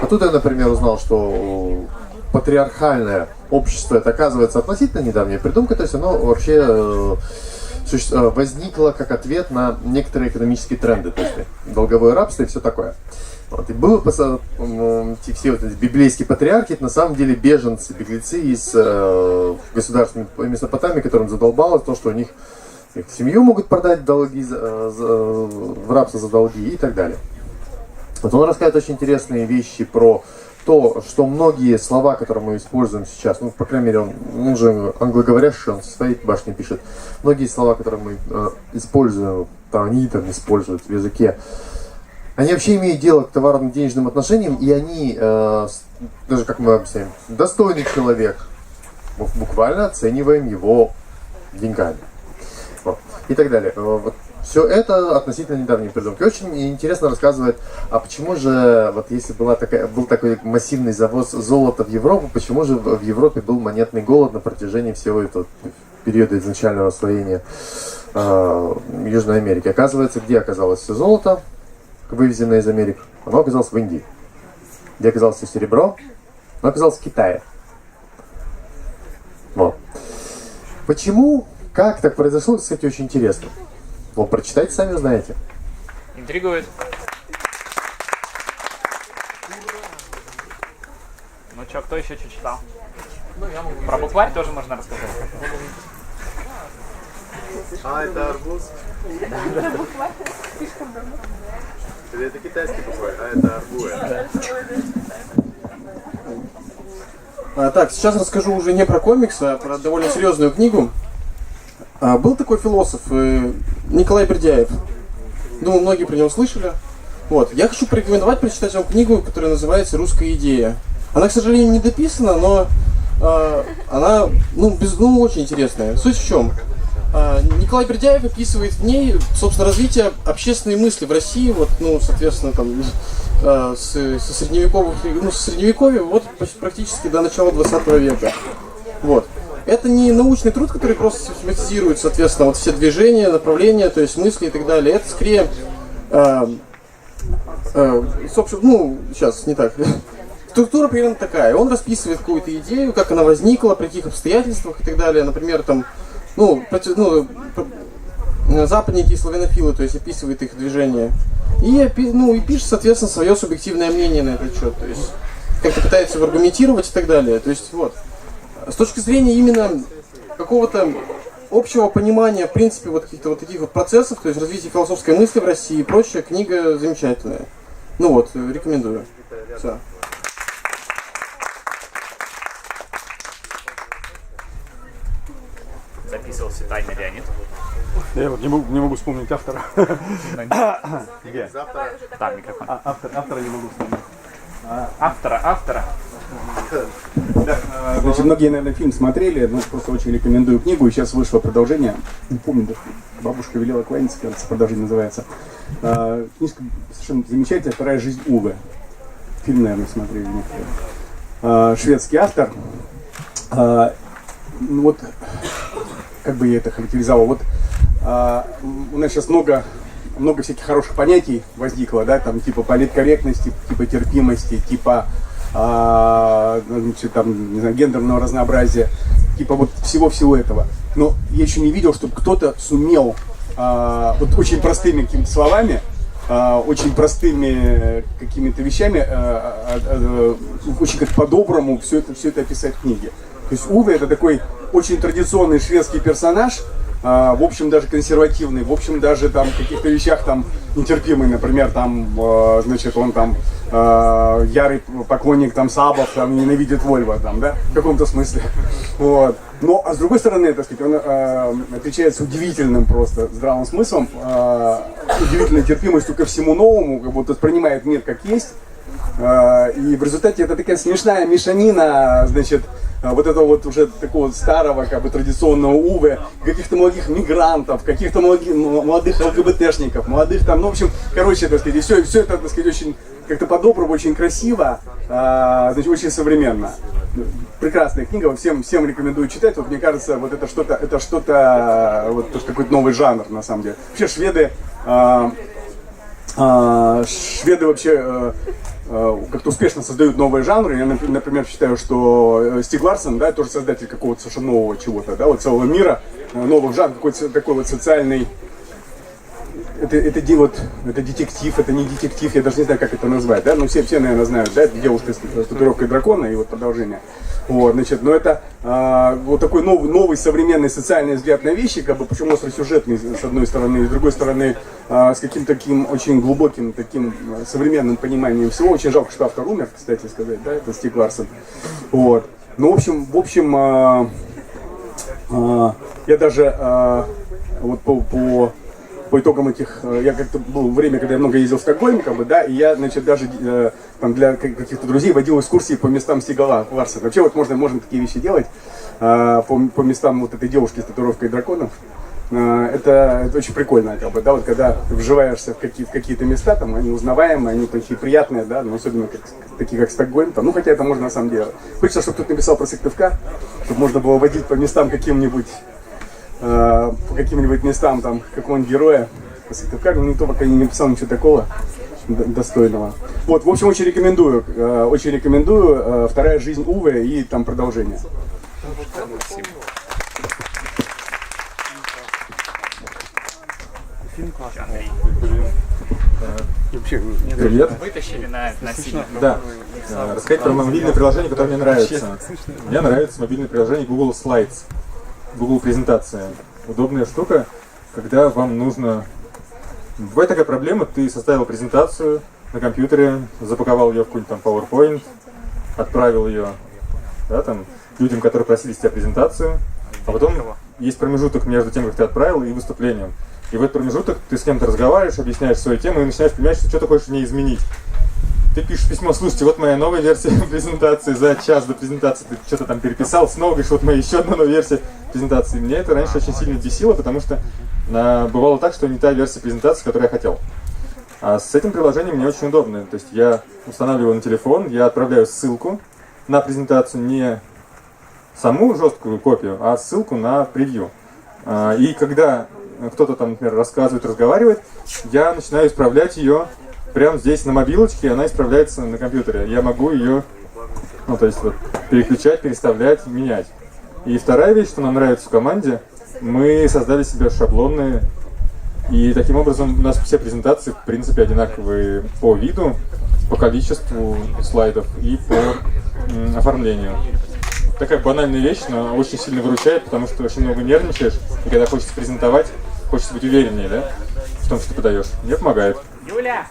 А тут я, например, узнал, что патриархальное общество — это, оказывается, относительно недавняя придумка, то есть оно вообще возникло как ответ на некоторые экономические тренды, то есть долговое рабство и все такое. Вот. И было все вот эти библейские патриархи, это на самом деле беженцы, беглецы из государств Месопотамии, которым задолбало то, что у них их семью могут продать долги, в рабство за долги и так далее. Вот он рассказывает очень интересные вещи про то, что многие слова, которые мы используем сейчас, ну, по крайней мере, он же англоговорящий, он в своей башне пишет, многие слова, которые мы используем, там, они там используют в языке, они вообще имеют дело к товарно-денежным отношениям, и они, даже как мы объясняем, достойный человек. Мы буквально оцениваем его деньгами. Вот. И так далее. Вот. Все это относительно недавние придумки. Очень интересно рассказывает, а почему же, вот если был такой массивный завоз золота в Европу, почему же в Европе был монетный голод на протяжении всего этого периода изначального освоения Южной Америки. Оказывается, где оказалось все золото, вывезенное из Америки? Оно оказалось в Индии. Где оказалось все серебро? Оно оказалось в Китае. Вот. Почему? Как так произошло, кстати, очень интересно. Вот, прочитайте, сами узнаете. Интригует. Ну чё, кто еще что читал? Про букварь тоже можно рассказать. А, это арбуз? Или это китайский букварь, а это арбуз? Так, сейчас расскажу уже не про комиксы, а про довольно серьезную книгу. Был такой философ Николай Бердяев. Думаю, многие про него слышали. Вот. Я хочу порекомендовать прочитать вам книгу, которая называется «Русская идея». Она, к сожалению, не дописана, но она очень интересная. Суть в чем? Николай Бердяев описывает в ней, собственно, развитие общественной мысли в России, вот, соответственно, там, со средневековья, вот практически до начала 20 века. Вот. Это не научный труд, который просто систематизирует, соответственно, вот все движения, направления, то есть мысли и так далее. Это скорее, собственно, сейчас не так. Структура примерно такая. Он расписывает какую-то идею, как она возникла, при каких обстоятельствах и так далее. Например, там, западники и славянофилы, то есть описывает их движение. И пишет, соответственно, свое субъективное мнение на этот счет. То есть как-то пытается его аргументировать и так далее. То есть вот. С точки зрения именно какого-то общего понимания, в принципе, вот каких-то вот таких вот процессов, то есть развития философской мысли в России и прочее, книга замечательная. Рекомендую. Все. Записывался тайный Леонид. Я вот не могу вспомнить автора. Где? Там микрофон. Автора не могу вспомнить. Автора. Да, значит, многие, наверное, фильм смотрели, но просто очень рекомендую книгу. И сейчас вышло продолжение. Не помню, даже «Бабушка велела кланяться», кажется, продолжение называется. Книжка совершенно замечательная. «Вторая жизнь Уве». Фильм, наверное, смотрели некоторые. Шведский автор. Вот, как бы я это характеризовал. Вот у нас сейчас много всяких хороших понятий возникло, да, там типа политкорректности, типа терпимости, типа там, не знаю, гендерного разнообразия, типа вот всего этого. Но я еще не видел, чтобы кто-то сумел вот очень простыми какими-то словами, очень простыми какими-то вещами, очень как по-доброму все это описать в книге. То есть Уве — это такой очень традиционный шведский персонаж, в общем, даже консервативный, в общем, даже там в каких-то вещах там нетерпимый, например, там, значит, он там ярый поклонник там Сабов, там, ненавидит Вольво, там, да, в каком-то смысле, вот. Но, а с другой стороны, так сказать, он отличается удивительным просто здравым смыслом, удивительной терпимостью ко всему новому, как будто воспринимает мир как есть, и в результате это такая смешная мешанина, значит, вот этого вот уже такого старого, как бы, традиционного Уве, каких-то молодых мигрантов, каких-то молодых ЛГБТшников, молодых там, в общем, короче, так сказать, все это, так сказать, очень как-то по-доброму, очень красиво, значит, очень современно. Прекрасная книга, всем рекомендую читать. Вот мне кажется, вот это что-то, вот какой-то новый жанр, на самом деле. Вообще шведы вообще как-то успешно создают новые жанры. Я, например, считаю, что Стиг Ларсон, да, тоже создатель какого-то совершенно нового чего-то, да, вот целого мира, новых жанров, какой-то такой вот социальный. Это детектив, это не детектив, я даже не знаю, как это назвать, да, но все, наверное, знают, да, это «Девушка с татуировкой дракона» и вот продолжение. Вот, значит, но это вот такой новый современный социальный взгляд на вещи, как бы, почему остросюжетный с одной стороны, и с другой стороны с каким-то таким очень глубоким, таким современным пониманием всего. Очень жалко, что автор умер, кстати сказать, да, это Стиг Ларсон. Вот. Ну, в общем, я даже вот по итогам этих, я как-то был время, когда я много ездил в Стокгольм, как бы, да, и я, значит, даже там для каких-то друзей водил экскурсии по местам Стига Ларсона. Вообще вот можно такие вещи делать по местам вот этой девушки с татуировкой драконов. Это очень прикольно, как бы, да, вот когда вживаешься в какие-то места, там они узнаваемые, они такие приятные, да, но особенно такие как Стокгольм, там, ну хотя это можно на самом деле. Хочется, чтобы кто-то написал про Сыктывкар, чтобы можно было водить по местам каким-нибудь по каким-нибудь местам там какого-нибудь героя. Ну, никто пока не написал ничего такого достойного. Вот, в общем, очень рекомендую. Вторая жизнь Уве и там продолжение. Привет. Вытащили на сильно. Да. Рассказать про мобильное приложение, которое мне нравится. Мне нравится мобильное приложение Google Slides. Google презентация. Удобная штука, когда вам нужно... Бывает такая проблема, ты составил презентацию на компьютере, запаковал ее в какой-нибудь там PowerPoint, отправил ее, да, там, людям, которые просили с тебя презентацию, а потом есть промежуток между тем, как ты отправил, и выступлением. И в этот промежуток ты с кем-то разговариваешь, объясняешь свою тему и начинаешь понимать, что ты хочешь в ней изменить. Ты пишешь письмо: слушайте, вот моя новая версия презентации, за час до презентации ты что-то там переписал, снова говоришь, вот моя еще одна новая версия презентации. Меня это раньше очень сильно бесило, потому что бывало так, что не та версия презентации, которую я хотел. А с этим приложением мне очень удобно. То есть я устанавливаю на телефон, я отправляю ссылку на презентацию, не саму жесткую копию, а ссылку на превью. И когда кто-то там, например, рассказывает, разговаривает, я начинаю исправлять ее прямо здесь на мобилочке, и она исправляется на компьютере. Я могу ее, то есть вот, переключать, переставлять, менять. И вторая вещь, что нам нравится в команде, мы создали себе шаблоны, и таким образом у нас все презентации в принципе одинаковые по виду, по количеству слайдов и по оформлению. Такая банальная вещь, но очень сильно выручает, потому что очень много нервничаешь, и когда хочется презентовать, хочется быть увереннее, да, в том, что ты подаешь. Мне помогает. Юля!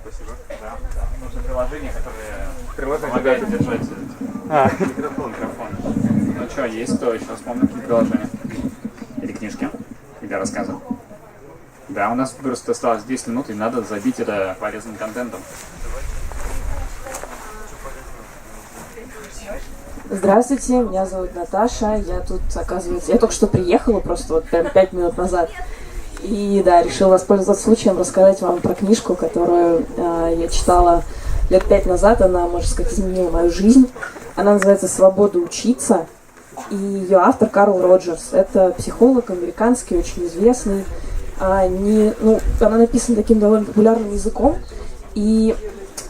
Спасибо. Да. Нужно приложение, которое помогает держать микрофон. Ну что, есть кто еще вспомнил какие приложения? Или книжки? Или рассказы? Да, у нас просто осталось 10 минут, и надо забить это полезным контентом. Здравствуйте, меня зовут Наташа, я тут, оказывается, я только что приехала, просто вот прям 5 минут назад. И да, решила воспользоваться случаем рассказать вам про книжку, которую я читала лет 5 назад, она, можно сказать, изменила мою жизнь. Она называется «Свобода учиться», и ее автор Карл Роджерс. Это психолог американский, очень известный. Она написана таким довольно популярным языком, и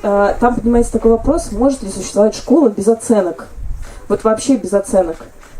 там поднимается такой вопрос, может ли существовать школа без оценок? Вот вообще без оценок.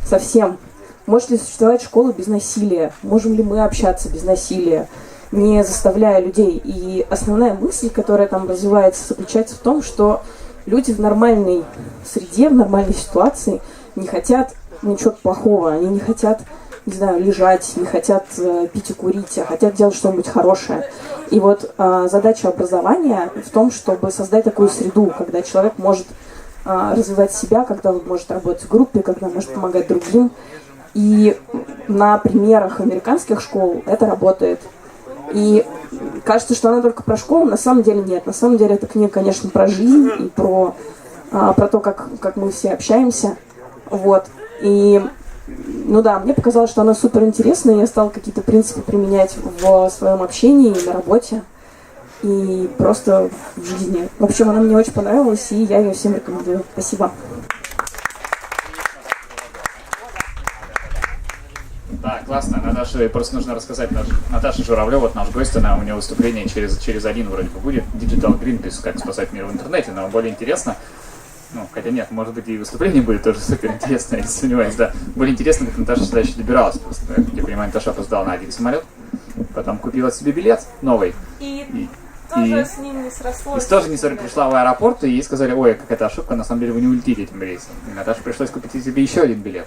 Совсем. Может ли существовать школа без насилия? Можем ли мы общаться без насилия, не заставляя людей? И основная мысль, которая там развивается, заключается в том, что люди в нормальной среде, в нормальной ситуации не хотят ничего плохого. Они не хотят, не знаю, лежать, не хотят пить и курить, а хотят делать что-нибудь хорошее. И вот задача образования в том, чтобы создать такую среду, когда человек может развивать себя, когда он может работать в группе, когда может помогать другим. И на примерах американских школ это работает. И кажется, что она только про школу, на самом деле нет. На самом деле эта книга, конечно, про жизнь и про то, как мы все общаемся. Вот. И, мне показалось, что она супер интересная, и я стала какие-то принципы применять в своем общении и на работе. И просто в жизни. В общем, она мне очень понравилась, и я ее всем рекомендую. Спасибо. Да, классно. Наташе просто нужно рассказать. Наташа Журавлева, вот наш гость, у нее выступление через один вроде бы будет. Digital Greenpeace, как спасать мир в интернете, но более интересно. Хотя нет, может быть и выступление будет тоже супер интересно, я не сомневаюсь, да. Более интересно, как Наташа сюда еще добиралась. Просто, как я понимаю, Наташа опоздала на один самолет, потом купила себе билет новый. И тоже с ним не срослось. И тоже пришла в аэропорт, и ей сказали: ой, какая-то ошибка, на самом деле вы не улетите этим рейсом. И Наташе пришлось купить себе еще один билет.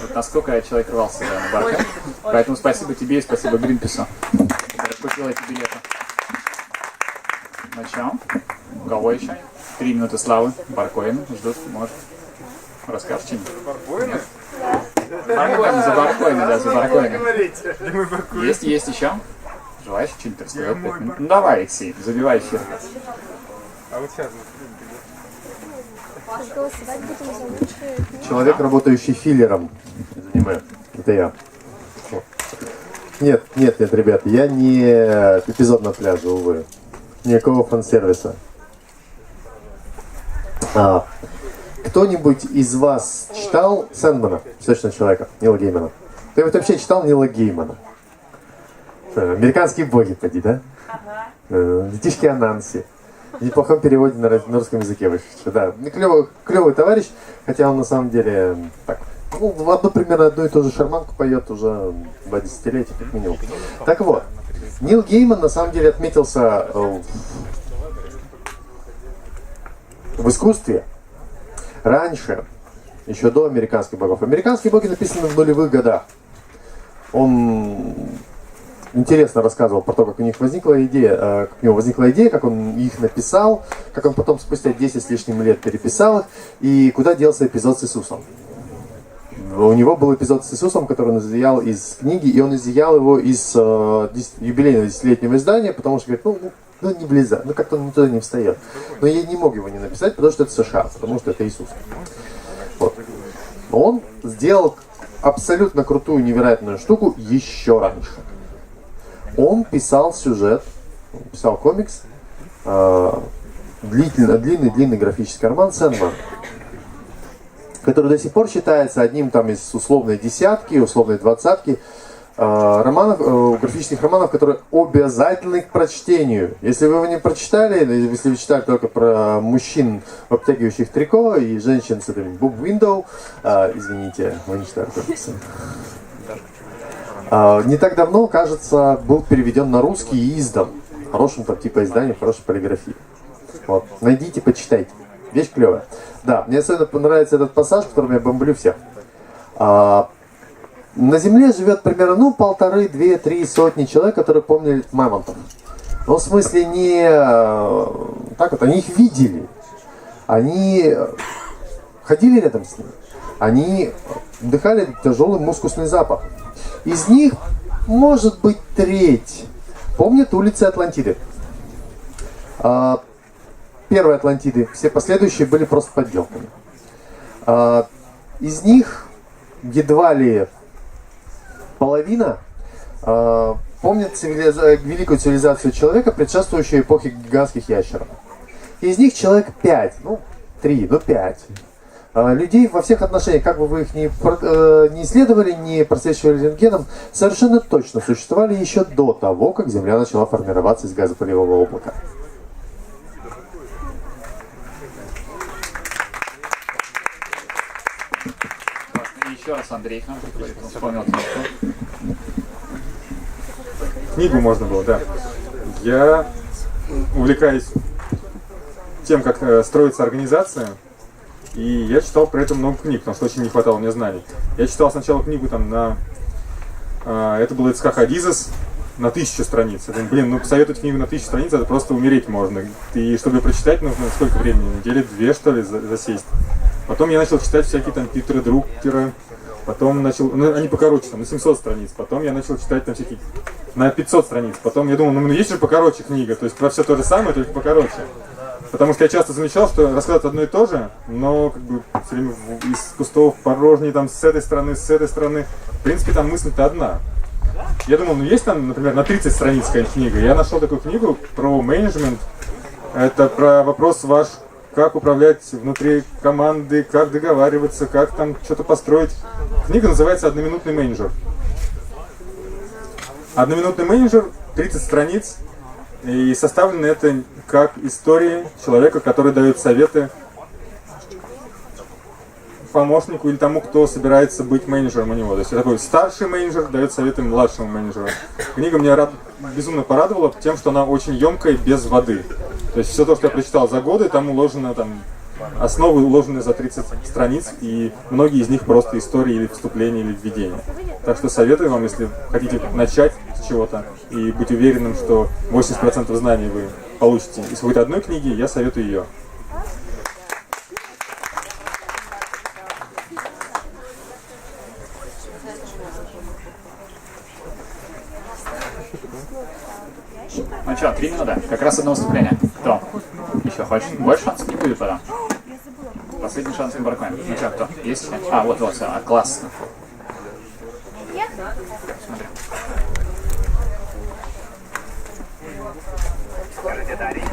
Вот насколько человек рвался на барке. Поэтому спасибо тебе и спасибо Гринпису, который купил эти билеты. Ну что, у кого еще? 3 минуты славы. Баркоин ждут, может. Расскажешь что-нибудь? Баркоин? Баркоин, за Баркоина, да, за Баркоина. Есть еще? Желаешь что-нибудь рассказать? Ну давай, Алексей, забивай эфир. А вот сейчас... Человек, работающий филлером. Аниме. Это я. Нет, ребят, я не эпизод на пляже, увы. Никакого фан-сервиса. Кто-нибудь из вас читал Сэндмана, «Песочного человека», Нила Геймана? Кто-нибудь вообще читал Нила Геймана? «Американские боги», поди, да? «Детишки Ананси». В неплохом переводе на русском языке вышли. Да, клевый товарищ, хотя он на самом деле так, примерно одну и ту же шарманку поет уже 2 десятилетия, как минимум. Так вот, Нил Гейман на самом деле отметился в искусстве раньше, еще до «Американских богов». «Американские боги» написаны в нулевых годах. Он интересно рассказывал про то, как у него возникла идея, как он их написал, как он потом спустя 10 с лишним лет переписал их, и куда делся эпизод с Иисусом. У него был эпизод с Иисусом, который он изъял из книги, и он изъял его из юбилейного 10-летнего издания, потому что говорит, не влезает, как-то он туда не встает. Но я не мог его не написать, потому что это США, потому что это Иисус. Вот. Он сделал абсолютно крутую, невероятную штуку еще раньше. Он писал сюжет, писал комикс, длинный графический роман «Сэндман», который до сих пор считается одним из условной десятки, условной двадцатки графических романов, которые обязательны к прочтению. Если вы его не прочитали, или если вы читали только про мужчин, обтягивающих трико, и женщин с этим boob window, извините, вы не читали комиксы. Не так давно, кажется, был переведен на русский и издан. Хорошим типа изданием, хорошей полиграфии. Вот. Найдите, почитайте. Вещь клевая. Да, мне особенно понравится этот пассаж, которым я бомблю всех. На Земле живет примерно 1,5-2-3 сотни человек, которые помнили мамонтов. Но в смысле не так вот, они их видели. Они ходили рядом с ними. Они вдыхали тяжелый мускусный запах. Из них, может быть, треть помнят улицы Атлантиды. Первые Атлантиды, все последующие были просто подделками. Из них едва ли половина помнят великую цивилизацию человека, предшествующую эпохе гигантских ящеров. Из них человек 5, 3, 5. Людей во всех отношениях, как бы вы их не исследовали, не просвечивали рентгеном, совершенно точно существовали еще до того, как Земля начала формироваться из газопылевого облака. Еще раз Андрей к нам приходит, он вспомнил книгу. Книгу можно было, да. Я увлекаюсь тем, как строится организация, и я читал про это много книг, потому что очень не хватало мне знаний. Я читал сначала книгу это был Ицхак Адизес, на 1000 страниц. Я думаю, посоветовать книгу на 1000 страниц, это просто умереть можно. И чтобы ее прочитать, нужно сколько времени? Недели 2, что ли, засесть. Потом я начал читать всякие Питера Друкера, потом начал, они покороче, на 700 страниц, потом я начал читать всякие на 500 страниц, потом я думал, есть же покороче книга, то есть про все то же самое, только покороче. Потому что я часто замечал, что рассказывают одно и то же, но все время из кустов порожней, с этой стороны, в принципе, там мысль-то одна. Я думал, есть например, на 30 страниц какая-нибудь книга. Я нашел такую книгу про менеджмент, это про вопрос ваш, как управлять внутри команды, как договариваться, как что-то построить. Книга называется «Одноминутный менеджер». «Одноминутный менеджер», 30 страниц, и составлено это как история человека, который дает советы помощнику или тому, кто собирается быть менеджером у него. То есть такой старший менеджер дает советы младшему менеджеру. Книга меня безумно порадовала тем, что она очень емкая, без воды. То есть все то, что я прочитал за годы, там уложено, основы уложены за 30 страниц, и многие из них просто истории или вступления, или введения. Так что советую вам, если хотите начать с чего-то и быть уверенным, что 80% знаний вы получите из какой-то одной книги, я советую ее. Ну что, 3 минуты, как раз одно выступление. Кто? Еще хочет? Больше шансов не будет потом. Последний шанс не бракуем. Ну что, кто? Есть еще? Вот, все, классно. Смотри.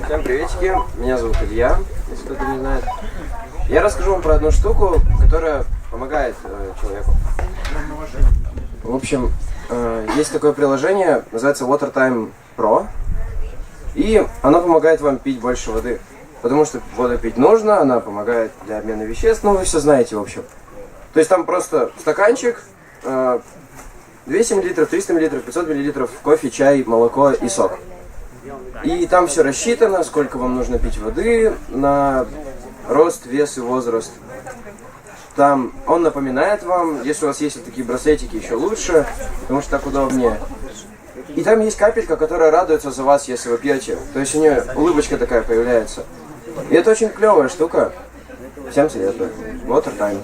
Всем приветики, меня зовут Илья, если кто-то не знает. Я расскажу вам про одну штуку, которая помогает человеку. В общем, есть такое приложение, называется Watertime Pro, и оно помогает вам пить больше воды. Потому что воду пить нужно, она помогает для обмена веществ, ну вы все знаете, в общем. То есть там просто стаканчик, 200 мл, 300 мл, 500 мл, кофе, чай, молоко и сок. И там все рассчитано, сколько вам нужно пить воды на рост, вес и возраст. Там он напоминает вам, если у вас есть вот такие браслетики, еще лучше, потому что так удобнее. И там есть капелька, которая радуется за вас, если вы пьете. То есть у нее улыбочка такая появляется. И это очень клевая штука. Всем советую. Watertime.